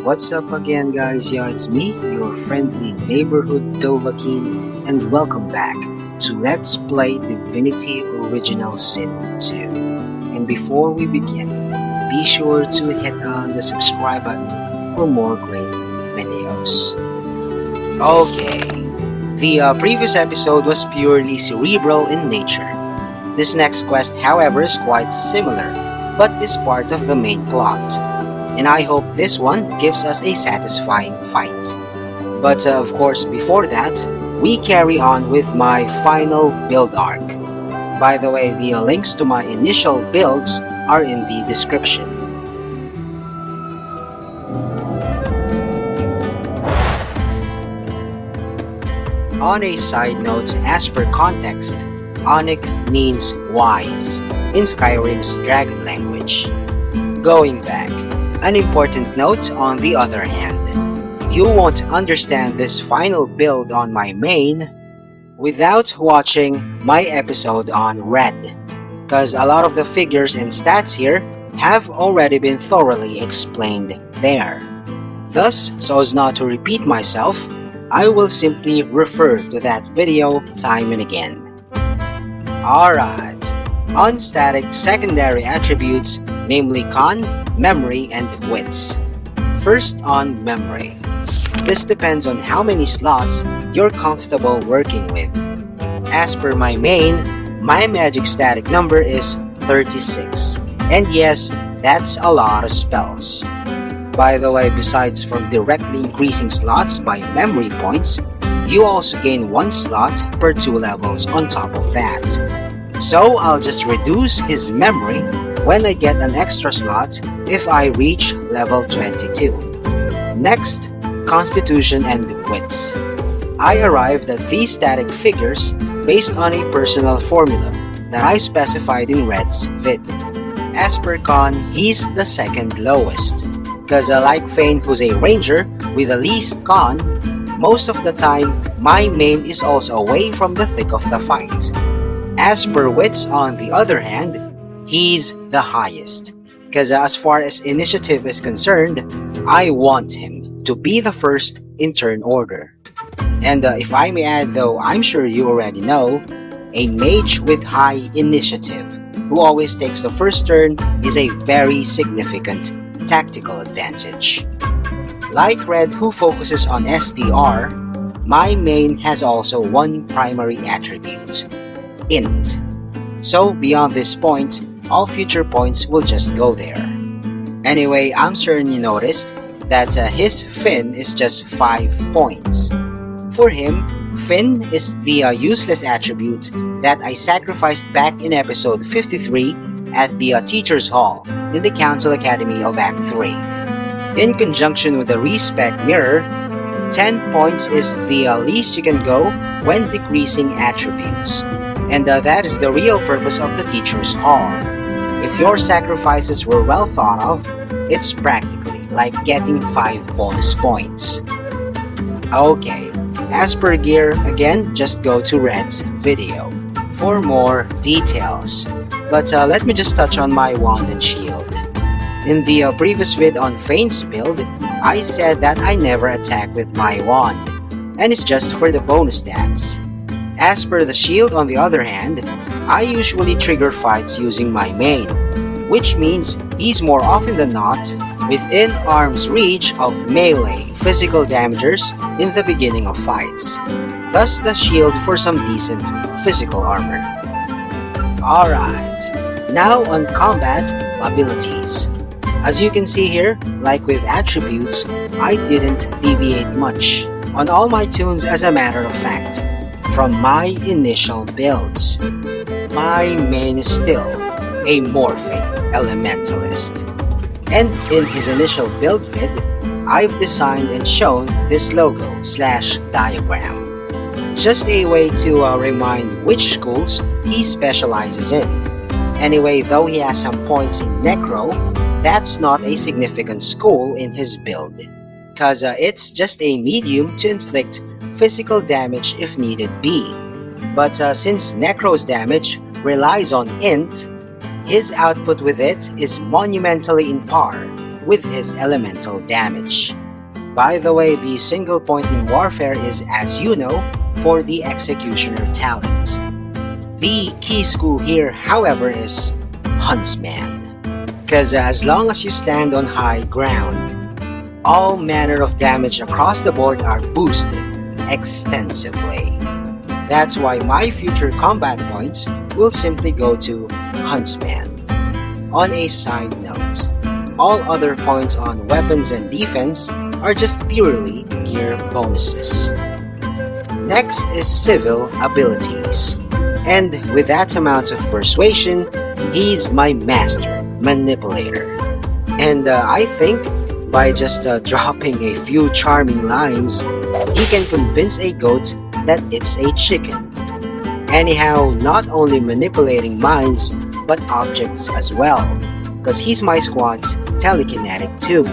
What's up again, guys? Yeah, it's me, your friendly neighborhood Dovahkiin, and welcome back to Let's Play Divinity Original Sin 2. And before we begin, be sure to hit on the subscribe button for more great videos. Okay, the previous episode was purely cerebral in nature. This next quest, however, is quite similar, but is part of the main plot. And I hope this one gives us a satisfying fight. But of course, before that, we carry on with my final build arc. By the way, the links to my initial builds are in the description. On a side note, as per context, Onic means wise in Skyrim's dragon language. Going back, an important note on the other hand, you won't understand this final build on my main without watching my episode on Red, cause a lot of the figures and stats here have already been thoroughly explained there. Thus, so as not to repeat myself, I will simply refer to that video time and again. Alright, on static secondary attributes, namely Con, Memory, and Wits. First on Memory. This depends on how many slots you're comfortable working with. As per my main, my magic static number is 36. And yes, that's a lot of spells. By the way, besides from directly increasing slots by memory points, you also gain 1 slot per 2 levels on top of that. So I'll just reduce his memory when I get an extra slot if I reach level 22. Next, Constitution and Wits. I arrived at these static figures based on a personal formula that I specified in Red's vid. As per Con, he's the second lowest, cause like Fane, who's a ranger with the least Con, most of the time my main is also away from the thick of the fight. As per Wits, on the other hand, he's the highest, cause as far as initiative is concerned, I want him to be the first in turn order. And if I may add though, I'm sure you already know, a mage with high initiative, who always takes the first turn, is a very significant tactical advantage. Like Red, who focuses on STR, my main has also one primary attribute, Int. So beyond this point, all future points will just go there. Anyway, I'm certain you noticed that his Fin is just 5 points. For him, Fin is the useless attribute that I sacrificed back in episode 53 at the Teacher's Hall in the Council Academy of Act 3. In conjunction with the Respect Mirror, 10 points is the least you can go when decreasing attributes. And that is the real purpose of the Teacher's Hall. If your sacrifices were well thought of, it's practically like getting 5 bonus points. Okay, as per gear, again, just go to Red's video for more details. But let me just touch on my wand and shield. In the previous vid on Fane's build, I said that I never attack with my wand, and it's just for the bonus stats. As per the shield, on the other hand, I usually trigger fights using my main, which means he's more often than not within arm's reach of melee physical damagers in the beginning of fights, thus the shield for some decent physical armor. Alright, now on combat abilities. As you can see here, like with attributes, I didn't deviate much on all my tunes as a matter of fact, from my initial builds. My main is still a Morphing Elementalist. And in his initial build vid, I've designed and shown this logo/diagram. Just a way to remind which schools he specializes in. Anyway, though he has some points in Necro, that's not a significant school in his build, cause it's just a medium to inflict physical damage if need be. But since Necro's damage relies on Int, his output with it is monumentally in par with his elemental damage. By the way, the single point in warfare is, as you know, for the executioner talent. The key school here, however, is Huntsman. Because as long as you stand on high ground, all manner of damage across the board are boosted extensively. That's why my future combat points will simply go to Huntsman. On a side note, all other points on weapons and defense are just purely gear bonuses. Next is civil abilities, and with that amount of persuasion, he's my master manipulator. And I think by just dropping a few charming lines, he can convince a goat that it's a chicken. Anyhow, not only manipulating minds, but objects as well, cause he's my squad's telekinetic too.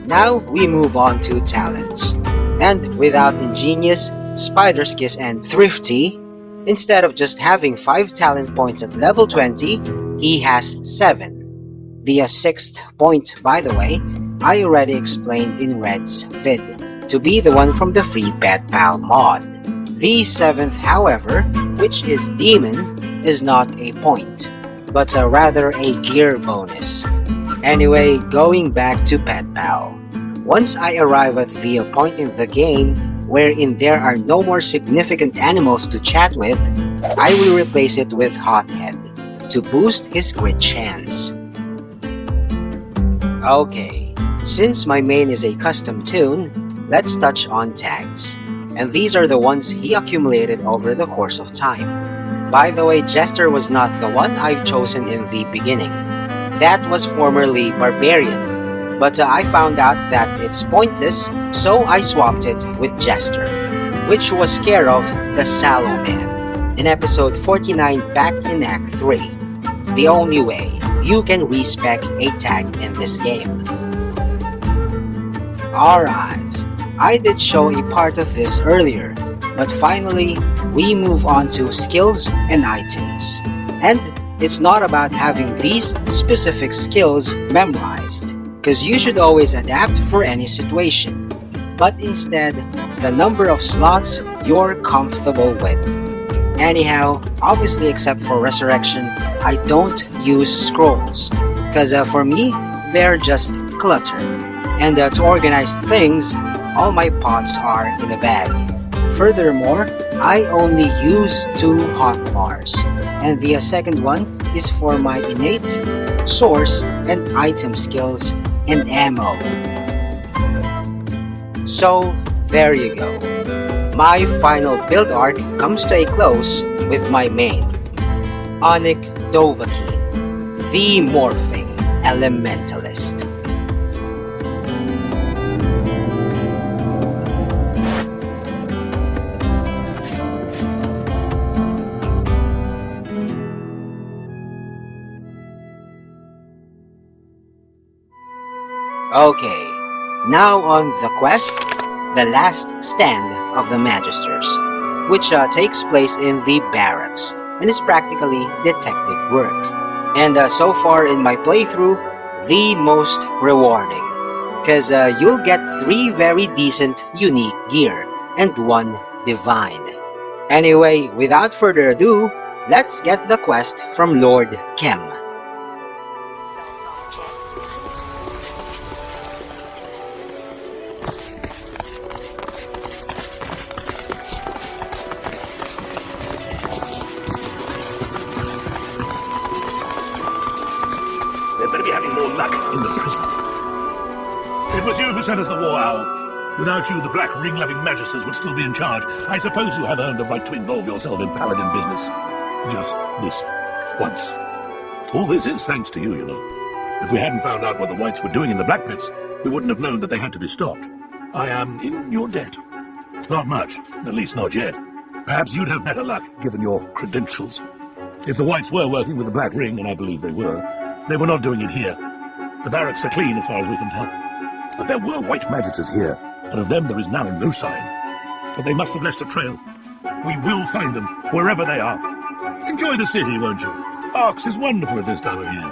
Now we move on to talents, and without Ingenious, Spider's Kiss, and Thrifty, instead of just having 5 talent points at level 20, he has 7. The 6th point, by the way, I already explained in Red's vid, to be the one from the free Pet Pal mod. The 7th, however, which is Demon, is not a point, but rather a gear bonus. Anyway, going back to Pet Pal. Once I arrive at the point in the game wherein there are no more significant animals to chat with, I will replace it with Hothead to boost his crit chance. Okay, since my main is a custom tune, let's touch on tags. And these are the ones he accumulated over the course of time. By the way, Jester was not the one I've chosen in the beginning. That was formerly Barbarian, but I found out that it's pointless, so I swapped it with Jester, which was care of the Sallow Man in episode 49 back in Act 3. The only way you can respec a tag in this game. Alright, I did show a part of this earlier, but finally, we move on to skills and items. And it's not about having these specific skills memorized, because you should always adapt for any situation, but instead, the number of slots you're comfortable with. Anyhow, obviously except for Resurrection, I don't use scrolls, because for me, they're just clutter. And to organize things, all my pots are in a bag. Furthermore, I only use 2 hotbars, and the second one is for my innate, source, and item skills and ammo. So, there you go. My final build arc comes to a close with my main, Onyx Dovahkiin, the Morphing Elementalist. Okay, now on the quest, The Last Stand of the Magisters, which takes place in the barracks and is practically detective work. And so far in my playthrough, the most rewarding, because you'll get 3 very decent unique gear and 1 divine. Anyway, without further ado, let's get the quest from Lord Kem. Sent us the war owl. Without you, the black ring-loving magisters would still be in charge. I suppose you have earned the right to involve yourself in paladin business. Just this once. All this is thanks to you, you know. If we hadn't found out what the whites were doing in the black pits, we wouldn't have known that they had to be stopped. I am in your debt. Not much, at least not yet. Perhaps you'd have better luck, given your credentials. If the whites were working with the black ring, and I believe they were not doing it here. The barracks are clean as far as we can tell. But there were white magisters here, and of them there is now no sign. But they must have left a trail. We will find them, wherever they are. Enjoy the city, won't you? Arx is wonderful at this time of year.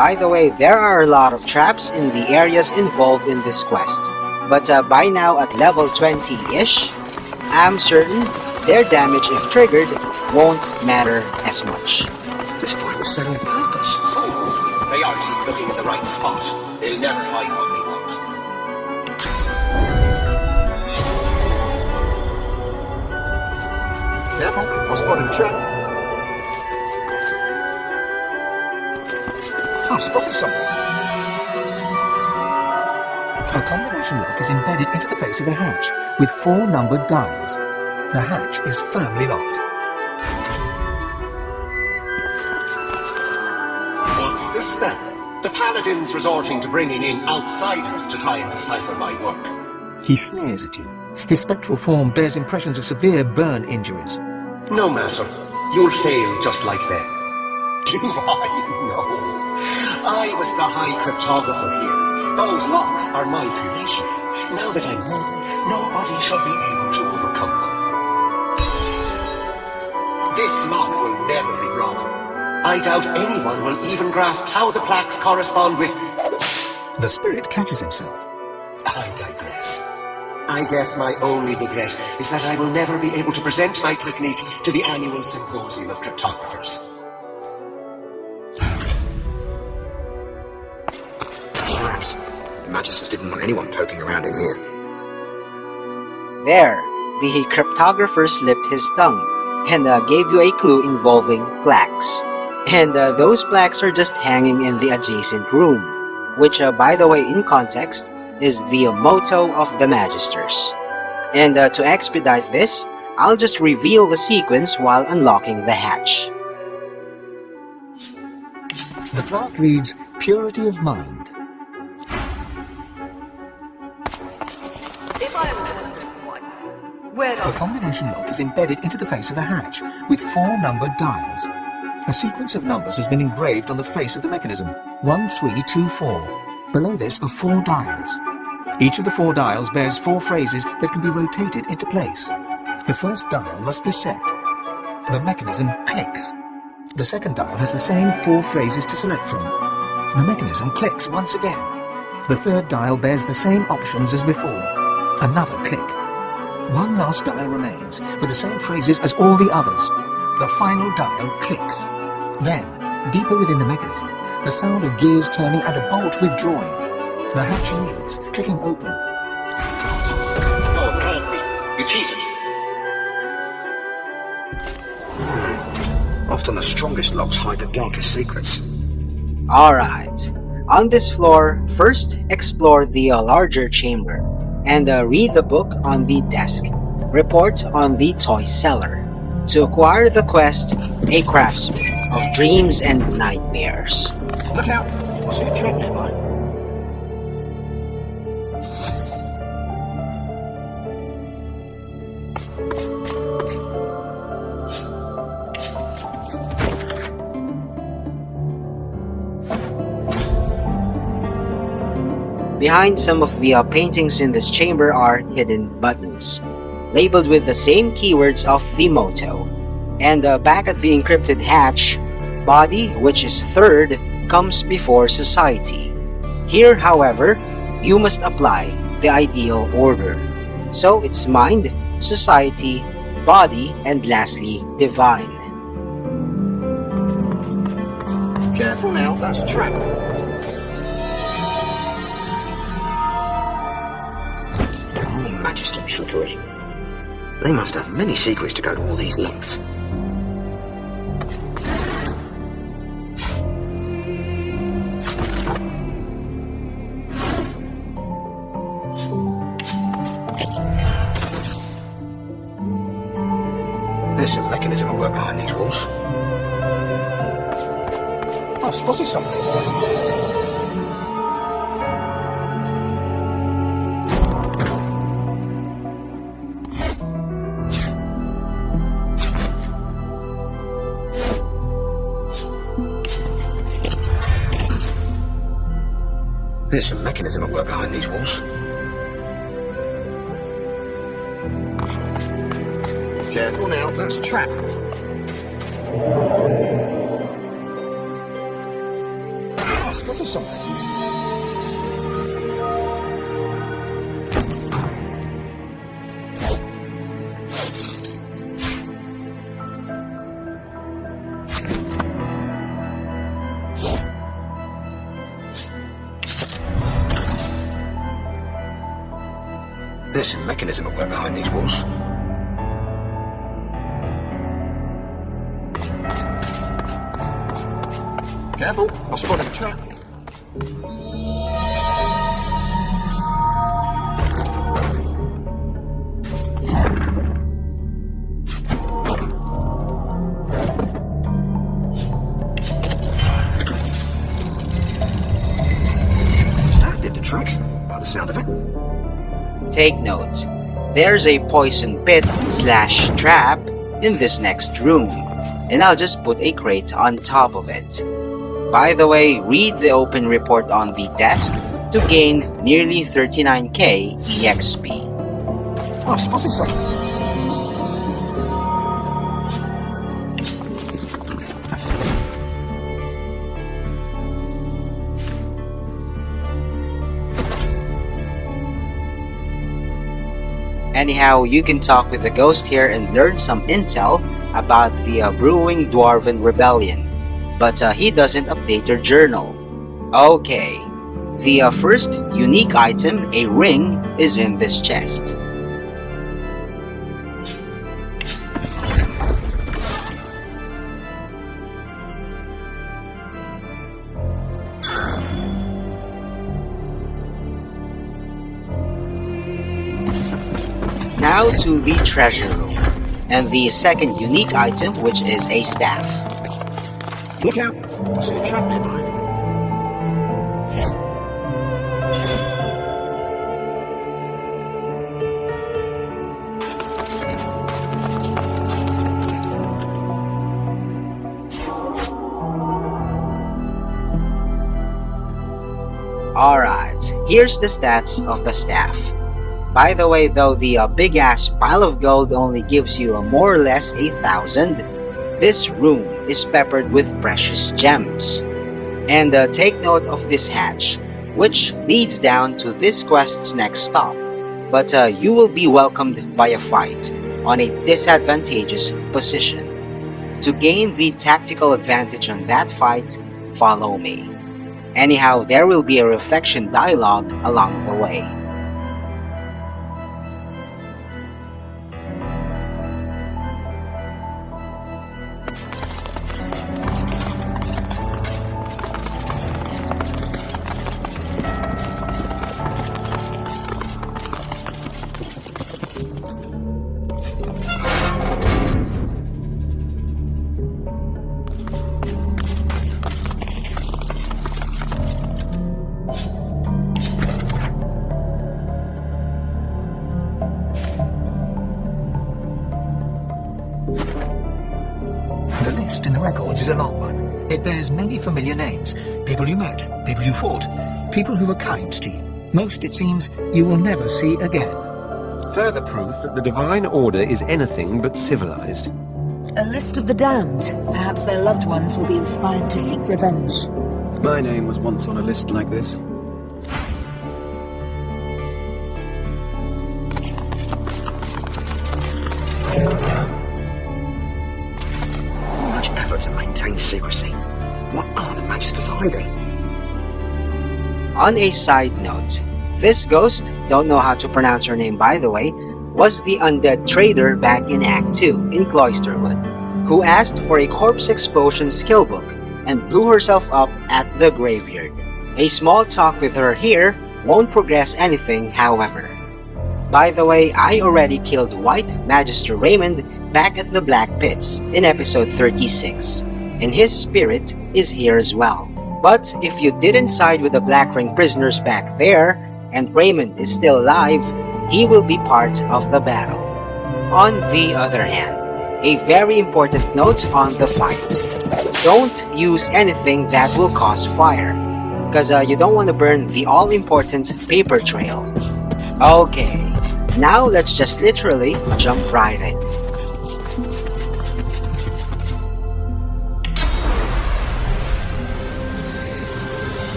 by the way, there are a lot of traps in the areas involved in this quest, but by now at level 20-ish, I'm certain their damage if triggered won't matter as much. This fight was set on purpose. Oh, they aren't even looking in the right spot. They'll never find what they want. Careful, I'll spot a trap. I've spotted something. A combination lock is embedded into the face of the hatch with 4 numbered dials. The hatch is firmly locked. What's this then? The paladins resorting to bringing in outsiders to try and decipher my work. He sneers at you. His spectral form bears impressions of severe burn injuries. No matter. You'll fail just like them. Do I know? I was the high cryptographer here. Those locks are my creation. Now that I'm dead, nobody shall be able to overcome them. This lock will never be broken. I doubt anyone will even grasp how the plaques correspond with... The spirit catches himself. I digress. I guess my only regret is that I will never be able to present my technique to the annual symposium of cryptographers. Perhaps the Magisters didn't want anyone poking around in here. There, the cryptographer slipped his tongue and gave you a clue involving plaques. And those plaques are just hanging in the adjacent room, which, by the way, in context, is the motto of the Magisters. And to expedite this, I'll just reveal the sequence while unlocking the hatch. The plaque reads, Purity of Mind. If I was wondering once, where A combination lock is embedded into the face of the hatch with 4 numbered dials. A sequence of numbers has been engraved on the face of the mechanism. 1, 3, 2, 4. Below this are 4 dials. Each of the 4 dials bears 4 phrases that can be rotated into place. The first dial must be set. The mechanism clicks. The second dial has the same 4 phrases to select from. The mechanism clicks once again. The third dial bears the same options as before. Another click. One last dial remains, with the same phrases as all the others. The final dial clicks. Then, deeper within the mechanism, the sound of gears turning and a bolt withdrawing. The hatch yields, clicking open. No, it can't be. You cheated. Often the strongest locks hide the darkest secrets. Alright, on this floor, first explore the larger chamber and read the book on the desk. Report on the toy cellar. To acquire the quest, a craftsman of dreams and nightmares. Look out! I see a trap nearby. Behind some of the paintings in this chamber are hidden buttons, labeled with the same keywords of the motto. And back at the encrypted hatch, body, which is third, comes before society. Here, however, you must apply the ideal order. So it's mind, society, body, and lastly, divine. Careful now, that's a trap. Magister trickery. They must have many secrets to go to all these lengths. There's some mechanism at work behind these walls. I've spotted something. There's some mechanism at work behind these walls. Careful now, that's a trap. I spotted something. There's some mechanism at work behind these walls. Careful, I spotted a trap. That did the trick, by the sound of it. Take note, there's a poison pit / trap in this next room, and I'll just put a crate on top of it. By the way, read the open report on the desk to gain nearly 39k EXP. I spotted something. Anyhow, you can talk with the ghost here and learn some intel about the brewing Dwarven Rebellion, but he doesn't update your journal. Okay, the first unique item, a ring, is in this chest. Now to the treasure room, and the second unique item, which is a staff. Look out! I see a trap nearby. Alright, here's the stats of the staff. By the way though, the big ass pile of gold only gives you more or less 1,000. This room is peppered with precious gems. And take note of this hatch, which leads down to this quest's next stop. But you will be welcomed by a fight on a disadvantageous position. To gain the tactical advantage on that fight, follow me. Anyhow, there will be a reflection dialogue along the way. The list in the records is a long one. It bears many familiar names. People you met, people you fought, people who were kind to you. Most, it seems, you will never see again. Further proof that the Divine Order is anything but civilized. A list of the damned. Perhaps their loved ones will be inspired to seek revenge. My name was once on a list like this. Much effort to maintain secrecy. What are the Magisters hiding? On a side note, this ghost, don't know how to pronounce her name by the way, was the undead trader back in Act 2 in Cloisterwood, who asked for a corpse explosion skill book and blew herself up at the graveyard. A small talk with her here won't progress anything, however. By the way, I already killed White Magister Raymond back at the Black Pits in episode 36, and his spirit is here as well. But if you didn't side with the Black Ring prisoners back there, and Raymond is still alive, he will be part of the battle. On the other hand, a very important note on the fight. Don't use anything that will cause fire, because you don't want to burn the all-important paper trail. Okay, now let's just literally jump right in.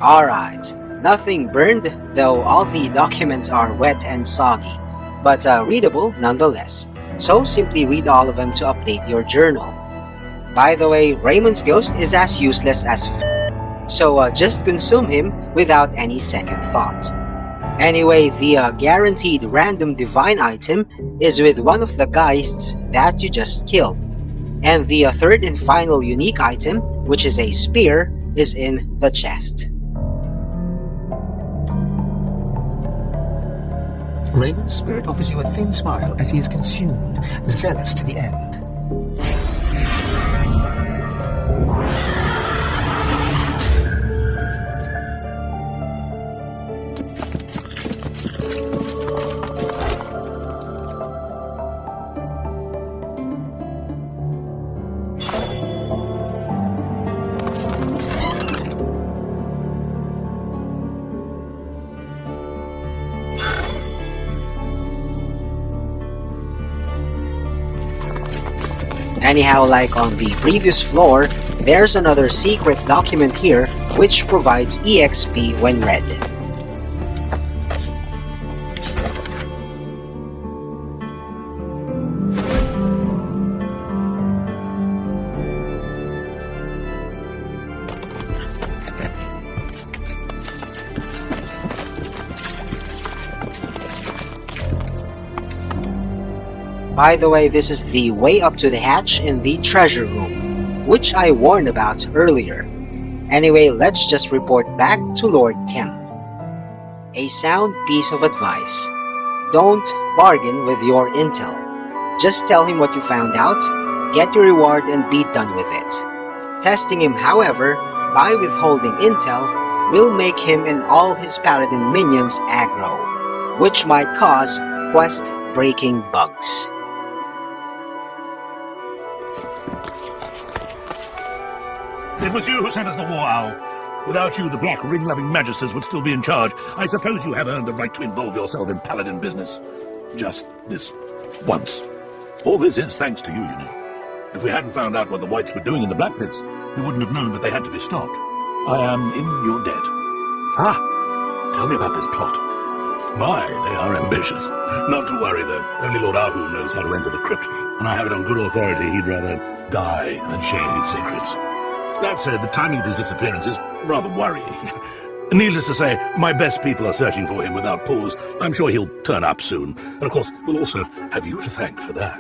Alright, nothing burned, though all the documents are wet and soggy, but readable nonetheless. So simply read all of them to update your journal. By the way, Raymond's ghost is as useless as so just consume him without any second thought. Anyway, the guaranteed random divine item is with one of the geists that you just killed. And the third and final unique item, which is a spear, is in the chest. Raymond's spirit offers you a thin smile as he is consumed, zealous to the end. Anyhow, like on the previous floor, there's another secret document here which provides EXP when read. By the way, this is the way up to the hatch in the treasure room, which I warned about earlier. Anyway, let's just report back to Lord Tim. A sound piece of advice. Don't bargain with your intel. Just tell him what you found out, get your reward and be done with it. Testing him, however, by withholding intel will make him and all his paladin minions aggro, which might cause quest-breaking bugs. It was you who sent us the war owl. Without you, the black ring-loving magisters would still be in charge. I suppose you have earned the right to involve yourself in paladin business. Just this once. All this is thanks to you, you know. If we hadn't found out what the whites were doing in the black pits, we wouldn't have known that they had to be stopped. I am in your debt. Ah, tell me about this plot. My, they are ambitious. Not to worry, though. Only Lord Ahu knows how to enter the crypt, and I have it on good authority he'd rather die than share his secrets. That said, the timing of his disappearance is rather worrying. Needless to say, my best people are searching for him without pause. I'm sure he'll turn up soon. And of course, we'll also have you to thank for that.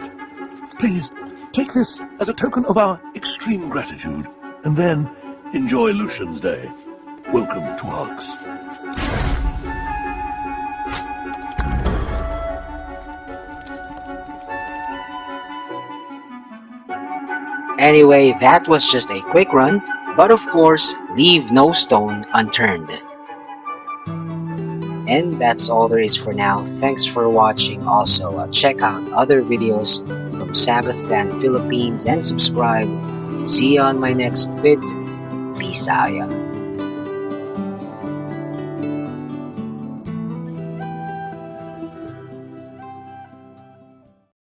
Please, take this as a token of our extreme gratitude, and then enjoy Lucian's Day. Welcome to Arx. Anyway, that was just a quick run, but of course, leave no stone unturned. And that's all there is for now. Thanks for watching. Also, check out other videos from Sabbath Clan Philippines and subscribe. See you on my next vid. Peace out.